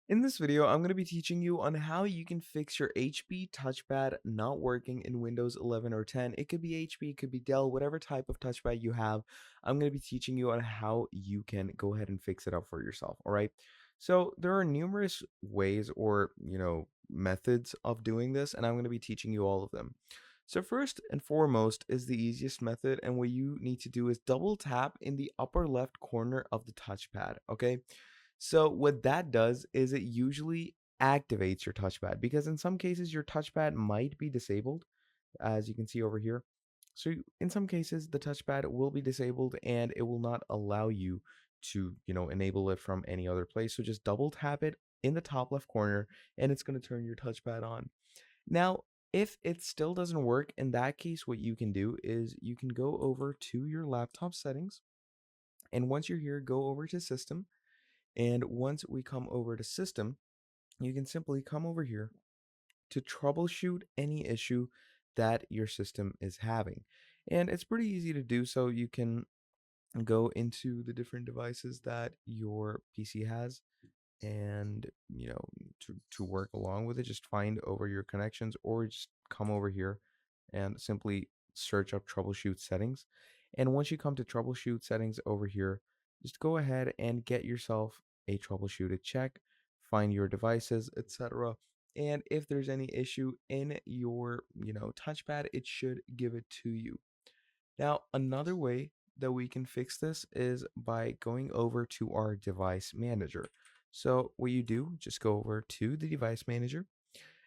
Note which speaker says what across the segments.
Speaker 1: In this video, I'm going to be teaching you on how you can fix your HP touchpad not working in Windows 11 or 10. It could be HP, it could be Dell, whatever type of touchpad you have. I'm going to be teaching you on how you can go ahead and fix it up for yourself. All right. So there are numerous ways or, methods of doing this, and I'm going to be teaching you all of them. So first and foremost is the easiest method, and what you need to do is double tap in the upper left corner of the touchpad. Okay. So what that does is it usually activates your touchpad because in some cases your touchpad might be disabled, as you can see over here. So in some cases the touchpad will be disabled and it will not allow you to, enable it from any other place. So just double tap it in the top left corner and it's going to turn your touchpad on. Now, if it still doesn't work, in that case what you can do is you can go over to your laptop settings, and once you're here, go over to system, and once we come over to system, you can simply come over here to troubleshoot any issue that your system is having. And it's pretty easy to do so. You can go into the different devices that your PC has, and to work along with it, just find over your connections or just come over here and simply search up troubleshoot settings. And once you come to troubleshoot settings over here, just go ahead and get yourself a troubleshooted check, find your devices, etc. And if there's any issue in your touchpad, it should give it to you. Now, another way that we can fix this is by going over to our device manager. So what you do, just go over to the device manager.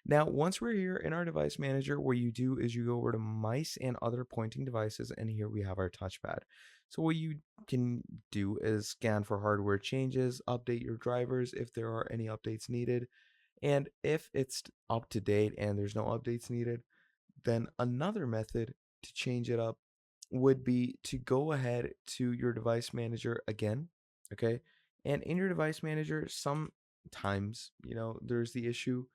Speaker 1: Now, once we're here in our device manager, what you do is you go over to mice and other pointing devices, and here we have our touchpad. So what you can do is scan for hardware changes, update your drivers if there are any updates needed, and if it's up to date and there's no updates needed, then another method to change it up would be to go ahead to your device manager again, okay? And in your device manager, sometimes, there's the issue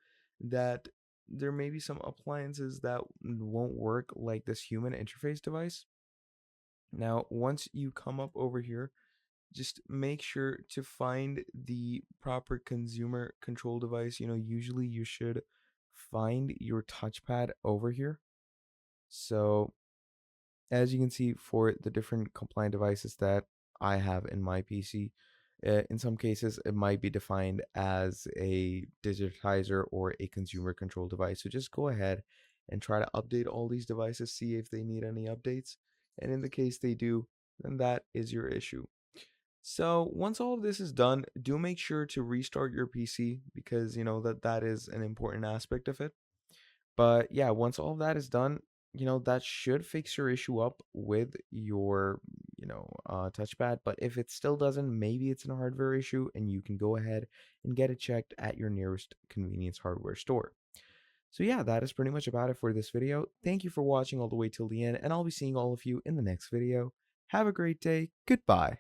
Speaker 1: that there may be some appliances that won't work, like this human interface device. Now, once you come up over here, just make sure to find the proper consumer control device. Usually you should find your touchpad over here. So as you can see, for the different compliant devices that I have in my PC, in some cases it might be defined as a digitizer or a consumer control device. So just go ahead and try to update all these devices, see if they need any updates. And in the case they do, then that is your issue. So once all of this is done, do make sure to restart your PC because you know that is an important aspect of it. But yeah, once all of that is done, that should fix your issue up with your, touchpad. But if it still doesn't, maybe it's a hardware issue and you can go ahead and get it checked at your nearest convenience hardware store. So yeah, that is pretty much about it for this video. Thank you for watching all the way till the end, and I'll be seeing all of you in the next video. Have a great day. Goodbye.